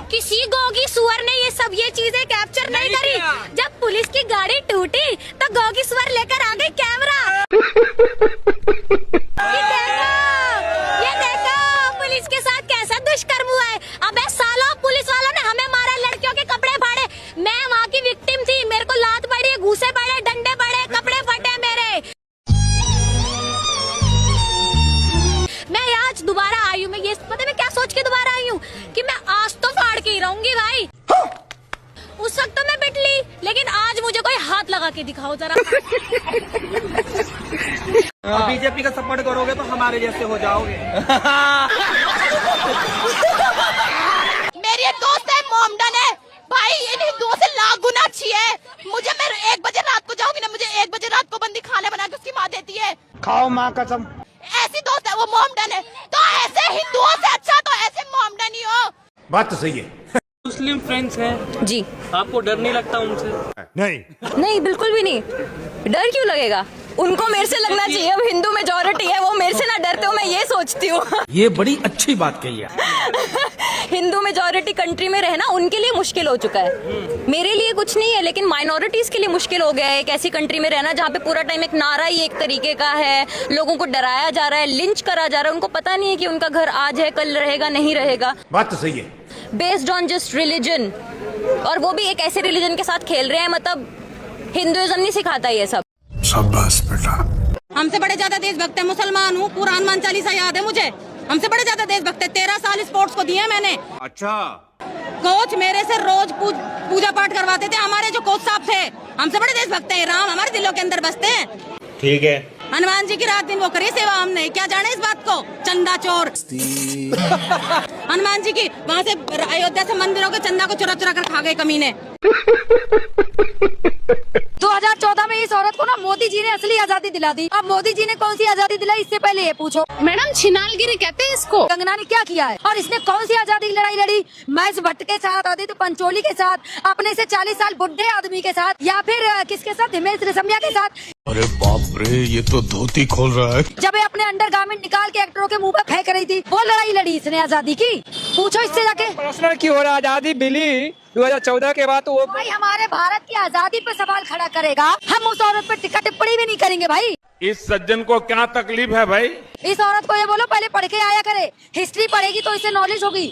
किसी गोगी सुअर ने ये चीजें कैप्चर नहीं करी। जब पुलिस की गाड़ी टूटी तो गोगी सुअर लेकर आ गई कैमरा। ये देखो पुलिस के साथ कैसा दुष्कर्म हुआ है। अबे सालों पुलिस वालों ने हमें मारा, लड़कियों के कपड़े फाड़े। मैं वहाँ की विक्टिम थी, मेरे को लात पड़ी, घूसे पड़े, डंडे पड़े, कपड़े फटे मेरे। मैं आज दोबारा आई हूँ। मैं ये पता है मैं क्या सोच के दोबारा आई हूँ कि मैं आज तो फाड़ के ही रहूंगी भाई। उस वक्त तो मैं पिटली, लेकिन आज मुझे कोई हाथ लगा के दिखाओ जरा। बीजेपी का सपोर्ट करोगे तो हमारे जैसे हो जाओगे। मेरी एक दोस्त है मोमडन है भाई, इन हिंदुओं से लाख गुना अच्छी है। मुझे मैं 1 बजे रात को जाऊंगी ना, मुझे 1 बजे रात को बंदी खाना बना के उसकी माँ देती है। खाओ माँ कसम। ऐसी दोस्त है वो मोमडन है, तो ऐसे हिंदुओं से अच्छा तो ऐसे मोमडन ही हो। बात तो सही है। मुस्लिम फ्रेंड्स हैं जी, आपको डर नहीं लगता उनसे? नहीं बिल्कुल भी नहीं। डर क्यों लगेगा? उनको मेरे से लगना चाहिए। अब हिंदू मेजोरिटी है, वो मेरे से ना डरते हो, मैं ये सोचती हूँ। ये बड़ी अच्छी बात कही है। हिंदू मेजोरिटी कंट्री में रहना उनके लिए मुश्किल हो चुका है। मेरे लिए कुछ नहीं है, लेकिन माइनॉरिटीज के लिए मुश्किल हो गया है एक ऐसी कंट्री में रहना जहाँ पे पूरा टाइम एक नारा ही एक तरीके का है, लोगों को डराया जा रहा है, लिंच करा जा रहा है। उनको पता नहीं है कि उनका घर आज है, कल रहेगा, नहीं रहेगा। बात तो सही है। बेस्ड ऑन जस्ट रिलीजन, और वो भी एक ऐसे रिलीजन के साथ खेल रहे हैं। मतलब हिंदुइज्म नहीं सिखाता ये सब। शाबाश बेटा। हमसे बड़े ज्यादा देशभक्त है, मुसलमान हूँ, पूरा हनुमान चालीसा याद है मुझे। हमसे बड़े ज्यादा देशभक्त है, 13 साल स्पोर्ट्स को दिए मैंने। अच्छा। कोच मेरे से रोज पूजा पाठ करवाते थे, हमारे जो कोच साहब थे। हमसे बड़े देशभक्त है, राम हमारे दिलों के अंदर बसते हैं। ठीक है। हनुमान जी की रात दिन वो करी सेवा, हमने क्या जाने इस बात को। चंदा चोर। हनुमान जी की वहाँ से अयोध्या से मंदिरों के चंदा को चुरा चुरा कर खा गए कमीने। 2014 में इस औरत को ना मोदी जी ने असली आजादी दिला दी। अब मोदी जी ने कौन सी आजादी दिलाई, इससे पहले ये पूछो। मैडम छिनालगिरी कहते हैं इसको। कंगना ने क्या किया है और इसने कौन सी आजादी की लड़ाई लड़ी? महेश भट्ट के साथ, आदित्य पंचोली के साथ, अपने से 40 साल बुढ़े आदमी के साथ, या फिर किसके साथ, हिमेश रेशमिया के साथ। अरे बाप रे, ये तो धोती खोल रहा है। जब ये अपने अंडरगारमेंट निकाल के एक्टरों के मुंह पे फेंक रही थी, वो लड़ाई लड़ी इसने आजादी की। पूछो इससे जाके। प्रश्न की और आजादी मिली 2014 के बाद, तो वो भाई हमारे भारत की आजादी पे सवाल खड़ा करेगा, हम उस औरत पे टिक्का टिप्पणी भी नहीं करेंगे भाई। इस सज्जन को क्या तकलीफ है भाई? इस औरत को ये बोलो पहले पढ़ के आया करे, हिस्ट्री पढ़ेगी तो इसे नॉलेज होगी।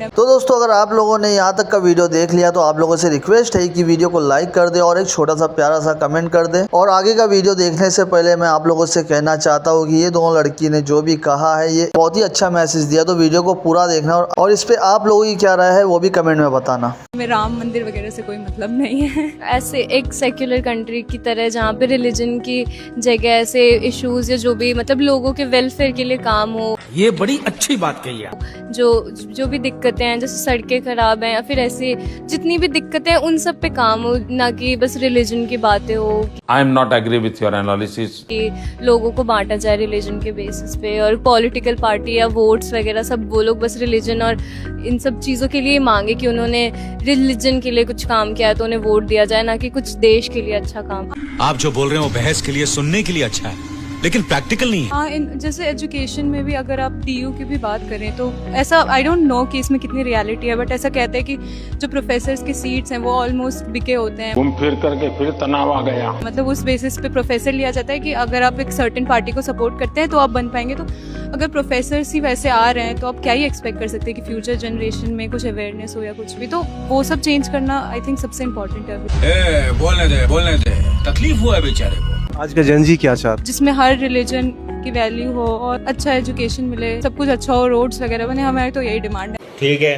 तो दोस्तों, अगर आप लोगों ने यहाँ तक का वीडियो देख लिया तो आप लोगों से रिक्वेस्ट है कि वीडियो को लाइक कर दें और एक छोटा सा प्यारा सा कमेंट कर दें। और आगे का वीडियो देखने से पहले मैं आप लोगों से कहना चाहता हूँ कि ये दोनों लड़की ने जो भी कहा है ये बहुत ही अच्छा मैसेज दिया। तो वीडियो को पूरा देखना और इस पे आप लोगों की क्या राय है वो भी कमेंट में बताना। में राम मंदिर वगैरह से कोई मतलब नहीं है। ऐसे एक सेक्युलर कंट्री की तरह जहाँ पे रिलीजन की जगह ऐसे इश्यूज या जो भी मतलब लोगों के वेलफेयर के लिए काम हो। ये बड़ी अच्छी बात कही है। जो भी दिक्कतें हैं, जैसे सड़कें खराब हैं या फिर ऐसे जितनी भी दिक्कतें हैं उन सब पे काम हो, ना कि बस रिलीजन की बातें हो। I am not agree with your analysis. कि लोगों को बांटा जाए रिलीजन के बेसिस पे, और पॉलिटिकल पार्टी या वोट्स वगैरह सब वो लोग बस रिलीजन और इन सब चीज़ों के लिए मांगे कि उन्होंने रिलीजन के लिए कुछ काम किया है तो उन्हें वोट दिया जाए, ना कि कुछ देश के लिए अच्छा काम। आप जो बोल रहे हो बहस के लिए, सुनने के लिए अच्छा है, लेकिन प्रैक्टिकल नहीं है। हाँ, जैसे एजुकेशन में भी अगर आप डीयू की भी बात करें तो ऐसा आई डोंट नो कि इसमें कितनी रियलिटी है, बट ऐसा कहते हैं कि जो प्रोफेसर्स की सीट्स हैं वो ऑलमोस्ट बिके होते हैं। घूम फिर करके फिर तनाव आ गया। मतलब उस बेसिस पे प्रोफेसर लिया जाता है कि अगर आप एक सर्टेन पार्टी को सपोर्ट करते हैं तो आप बन पाएंगे। तो अगर प्रोफेसर्स ही वैसे आ रहे हैं तो आप क्या ही एक्सपेक्ट कर सकते हैं कि फ्यूचर जनरेशन में कुछ अवेयरनेस हो या कुछ भी। तो वो सब चेंज करना आई थिंक सबसे इम्पोर्टेंट है। बोलने दे, तकलीफ हुआ है बेचारे को। आज का जन जी क्या चाहते, जिसमें हर रिलीजन की वैल्यू हो और अच्छा एजुकेशन मिले, सब कुछ अच्छा हो, रोड्स वगैरह बने, हमारी तो यही डिमांड है। ठीक है।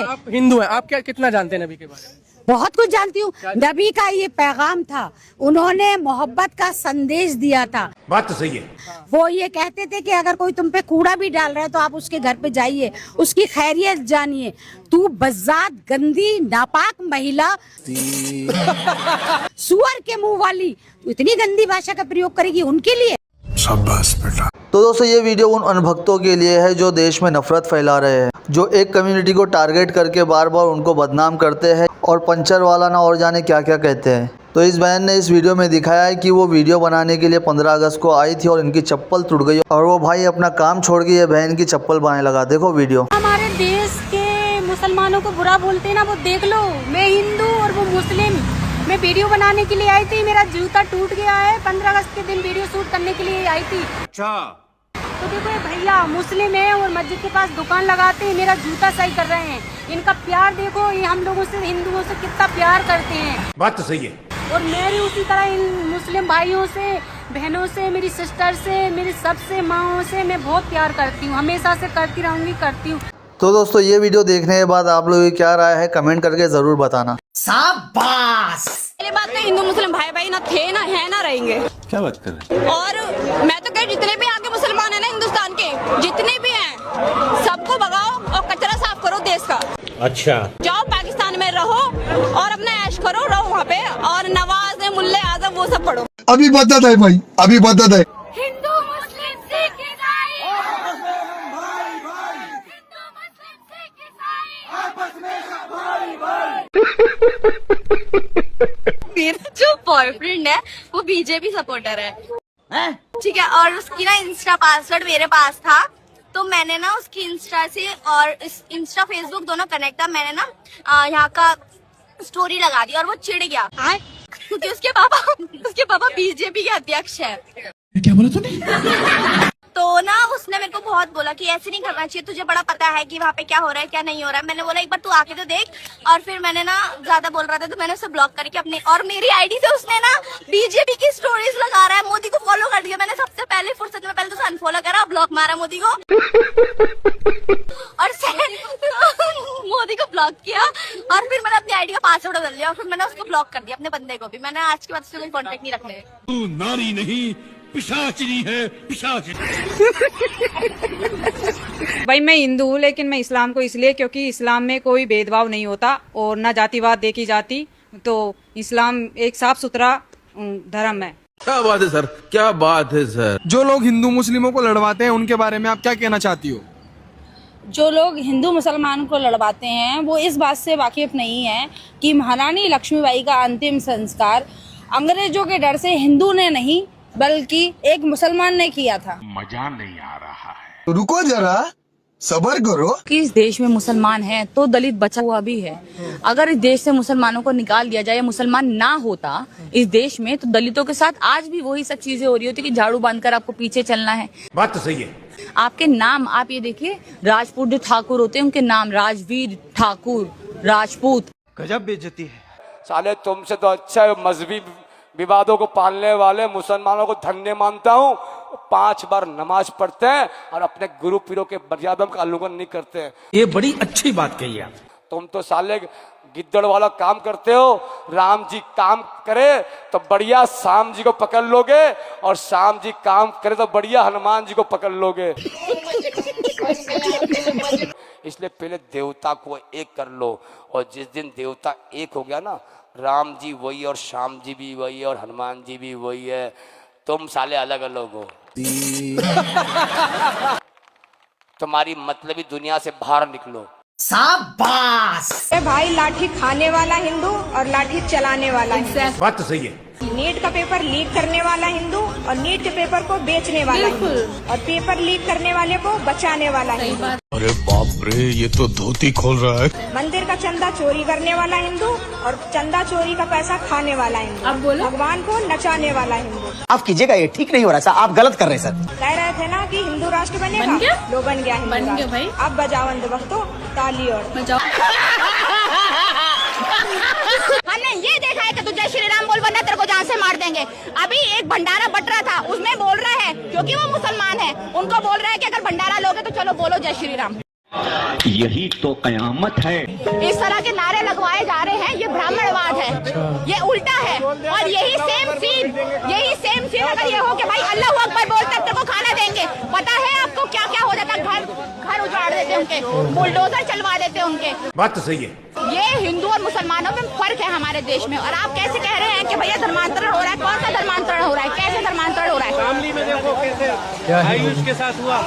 आप हिंदू हैं, आप क्या कितना जानते हैं नबी के बारे में? बहुत कुछ जानती हूँ। नबी का ये पैगाम था, उन्होंने मोहब्बत का संदेश दिया था। बात तो सही है। वो ये कहते थे कि अगर कोई तुम पे कूड़ा भी डाल रहा है तो आप उसके घर पे जाइए, उसकी खैरियत जानिए। तू बज़ात गंदी नापाक महिला, सुअर के मुंह वाली, तू इतनी गंदी भाषा का प्रयोग करेगी उनके लिए। शाबाश बेटा। तो दोस्तों, ये वीडियो उन अनभक्तों के लिए है जो देश में नफरत फैला रहे हैं, जो एक कम्युनिटी को टारगेट करके बार बार उनको बदनाम करते हैं और पंचर वाला ना और जाने क्या क्या कहते हैं। तो इस बहन ने इस वीडियो में दिखाया है कि वो वीडियो बनाने के लिए 15 अगस्त को आई थी और इनकी चप्पल टूट गई और वो भाई अपना काम छोड़ के ये बहन की चप्पल बनाने लगा। देखो वीडियो। हमारे देश के मुसलमानों को बुरा बोलते हैं ना, वो देख लो। मैं हिंदू और वो मुस्लिम। मैं वीडियो बनाने के लिए आई थी, मेरा जूता टूट गया है। 15 अगस्त के दिन वीडियो शूट करने के लिए आई थी। अच्छा तो देखो ये भैया मुस्लिम है और मस्जिद के पास दुकान लगाते हैं, मेरा जूता सही कर रहे हैं। इनका प्यार देखो, ये हम लोगों से हिंदुओं से कितना प्यार करते हैं। बात तो सही है। और मैं भी उसी तरह इन मुस्लिम भाइयों से, बहनों से, मेरी सिस्टर से, मेरी सबसे माओ से मैं बहुत प्यार करती हूँ, हमेशा से करती रहूंगी, करती हूँ। तो दोस्तों ये वीडियो देखने के बाद आप लोगों की क्या राय है कमेंट करके जरूर बताना। पहली बात तो हिंदू मुस्लिम भाई भाई ना थे, ना है, ना रहेंगे। क्या बात कर रहे हैं? और मैं तो कह जितने भी आगे मुसलमान है ना हिंदुस्तान के, जितने भी हैं, सबको भगाओ और कचरा साफ करो देश का। अच्छा जाओ पाकिस्तान में रहो और अपना ऐश करो, रहो वहाँ पे, और नवाज है, मुल्ले आजम, वो सब पढ़ो। अभी बदत है भाई, अभी बदत है। हिंदू मुस्लिम सिख ईसाई मेरा जो बॉयफ्रेंड है वो बीजेपी सपोर्टर है, ठीक है। और उसकी ना इंस्टा पासवर्ड मेरे पास था, तो मैंने ना उसकी इंस्टा से और इंस्टा फेसबुक दोनों कनेक्ट था, मैंने ना यहाँ का स्टोरी लगा दी और वो चिढ़ गया क्योंकि उसके पापा बीजेपी के अध्यक्ष है। क्या बोला तूने? तो ना उसने मेरे को बहुत बोला कि ऐसे नहीं करना चाहिए, तुझे बड़ा पता है कि वहाँ पे क्या हो रहा है क्या नहीं हो रहा है। मैंने बोला एक बार तू आके तो देख, और फिर मैंने ना ज्यादा बोल रहा था तो मैंने उसे ब्लॉक करके अपने और मेरी आईडी से उसने ना बीजेपी की स्टोरीज लगा रहा है, मोदी को फॉलो कर दिया। मैंने सबसे पहले फुर्सत में पहले तो अनफॉलो करा, ब्लॉक मारा मोदी को और मोदी को ब्लॉक किया, और फिर मैंने अपनी आईडी का पासवर्ड बदल दिया और फिर मैंने उसको ब्लॉक कर दिया, अपने बंदे को भी। मैंने आज के बाद उससे कोई कॉन्टेक्ट नहीं रखने। तू नारी नहीं पिशाचनी है, पिशाच। भाई मैं हिंदू हूँ, लेकिन मैं इस्लाम को इसलिए क्योंकि इस्लाम में कोई भेदभाव नहीं होता और ना जातिवाद देखी जाती, तो इस्लाम एक साफ सुथरा धर्म है। क्या बात है सर, क्या बात है सर। जो लोग हिंदू मुस्लिमों को लड़वाते हैं उनके बारे में आप क्या कहना चाहती हो? जो लोग हिंदू मुसलमान को लड़वाते हैं वो इस बात से वाकिफ नहीं है कि महारानी लक्ष्मीबाई का अंतिम संस्कार अंग्रेजों के डर से हिंदू ने नहीं बल्कि एक मुसलमान ने किया था। मजा नहीं आ रहा है। रुको जरा, सबर करो। कि इस देश में मुसलमान है तो दलित बचा हुआ भी है। अगर इस देश से मुसलमानों को निकाल दिया जाए, मुसलमान ना होता इस देश में, तो दलितों के साथ आज भी वही सब चीजें हो रही होती कि झाड़ू बांधकर आपको पीछे चलना है। बात तो सही है। आपके नाम आप ये देखिए, राजपूत जो ठाकुर होते हैं उनके नाम राजवीर ठाकुर राजपूत। गजब बेइज्जती है। साले तुमसे तो अच्छा है मजहबी विवादों को पालने वाले मुसलमानों को धन्य मानता हूँ। 5 बार नमाज पढ़ते हैं और अपने गुरु पीरों के मर्यादा का उल्लंघन नहीं करते हैं। ये बड़ी अच्छी बात कही आप। तुम तो साले गिद्दड़ वाला काम करते हो। राम जी काम करे तो बढ़िया शाम जी को पकड़ लोगे, और शाम जी काम करे तो बढ़िया हनुमान जी को पकड़ लोगे। इसलिए पहले देवता को एक कर लो, और जिस दिन देवता एक हो गया ना, राम जी वही और श्याम जी भी वही और हनुमान जी भी वही है, तुम साले अलग अलग हो। तुम्हारी मतलबी दुनिया से बाहर निकलो। भाई लाठी खाने वाला हिंदू और लाठी चलाने वाला हिंदू। बात तो सही है। नीट का पेपर लीक करने वाला हिंदू और नीट के पेपर को बेचने वाला हिंदू, और पेपर लीक करने वाले को बचाने वाला हिंदू। अरे बाप रे, ये तो धोती खोल रहा है। मंदिर का चंदा चोरी करने वाला हिंदू और चंदा चोरी का पैसा खाने वाला हिंदू। अब बोलो, भगवान को नचाने वाला हिंदू। आप कीजिएगा, ये ठीक नहीं हो रहा सर, आप गलत कर रहे हैं सर। कह रहे थे ना कि हिंदू राष्ट्र बनेगा, लो बन गया हिंदू राष्ट्र। भाई अब बजाओ अंधभक्तों ताली और बजाओ। हमने ये देखा है कि तू जय श्री राम बोल, वरना तेरे को जान से मार देंगे। अभी एक भंडारा बट रहा था, उसमें बोल रहा है क्योंकि वो मुसलमान है, उनको बोल रहा है कि अगर भंडारा लोगे तो चलो बोलो जय श्री राम। यही तो कयामत है। इस तरह के नारे लगवाए जा रहे हैं, ये ब्राह्मणवाद है, ये उल्टा है। और यही सेम सीन अगर ये हो कि भाई अल्लाह अकबर बोलते तेरे को खाना देंगे, पता है आपको क्या क्या हो जाता, घर उजाड़ देते उनके, बुलडोजर चलवा देते उनके। बात तो सही है। ये हिंदू और मुसलमानों में फर्क है हमारे देश में। और आप कैसे कह रहे हैं कि भैया धर्मांतरण हो रहा है? कौन सा धर्मांतरण हो रहा है? कैसे धर्मांतरण हो रहा है? फैमिली में देखो कैसे आयुष के साथ हुआ।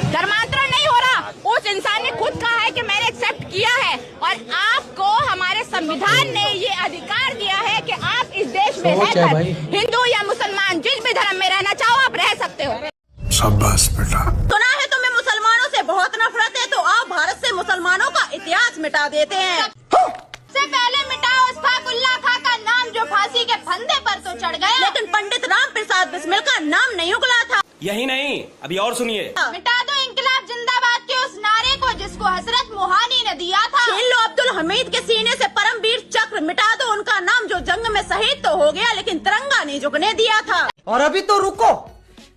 धर्मांतरण नहीं हो रहा, उस इंसान ने खुद कहा है कि मैंने एक्सेप्ट किया है, और आपको हमारे संविधान ने ये अधिकार दिया है कि आप इस देश देश में रहकर हिंदू या मुसलमान जिस भी धर्म में रहना चाहो आप रह सकते हो। शाबाश बेटा। सुना है तुम्हें मुसलमानों से बहुत नफरत है, तो आप भारत से मुसलमानों का इतिहास मिटा देते हैं। से पहले मिटाओ इस्फाकुल्लाह खां का नाम जो फांसी के फंदे पर तो चढ़ गया, लेकिन पंडित राम प्रसाद बिस्मिल का नाम नहीं उगला था। यही नहीं, अभी और सुनिए। मिटा दो इंकलाब जिंदाबाद के उस नारे को जिसको हजरत मोहानी ने दिया था। छीन लो अब्दुल हमीद के सीने से परमवीर चक्र, मिटा दो उनका नाम जो जंग में शहीद तो हो गया लेकिन तिरंगा नहीं झुकने दिया था। और अभी तो रुको,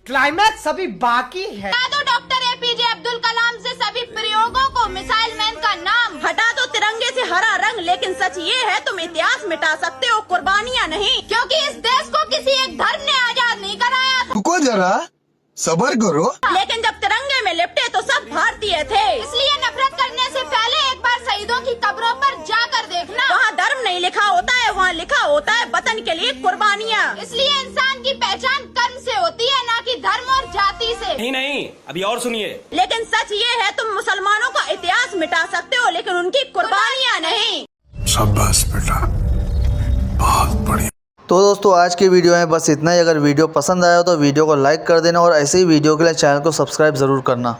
क्लाइमैक्स अभी बाकी है। हटा दो डॉक्टर APJ अब्दुल कलाम से सभी प्रयोगों को, मिसाइल मैन का नाम हटा दो तिरंगे से हरा रंग, लेकिन सच ये है तुम इतिहास मिटा सकते हो, कुर्बानियाँ नहीं, क्योंकि इस देश को किसी एक धर्म ने आजाद नहीं कराया था। रुको जरा, सब्र करो। लेकिन जब तिरंगे में लिपटे तो सब भारतीय थे। इसलिए नफरत करने से पहले एक बार शहीदों की कब्रों पर जाकर देखना, वहाँ धर्म नहीं लिखा होता है, वहाँ लिखा होता है वतन के लिए कुर्बानियाँ। इसलिए इंसान की पहचान कर्म से होती है, ना कि धर्म और जाति से। नहीं, अभी और सुनिए। लेकिन सच ये है तुम मुसलमानों का इतिहास मिटा सकते हो लेकिन उनकी कुर्बानियाँ नहीं। शाबाश बेटा, बहुत बढ़िया। तो दोस्तों आज की वीडियो में बस इतना ही। अगर वीडियो पसंद आया हो तो वीडियो को लाइक कर देना और ऐसे ही वीडियो के लिए चैनल को सब्सक्राइब ज़रूर करना।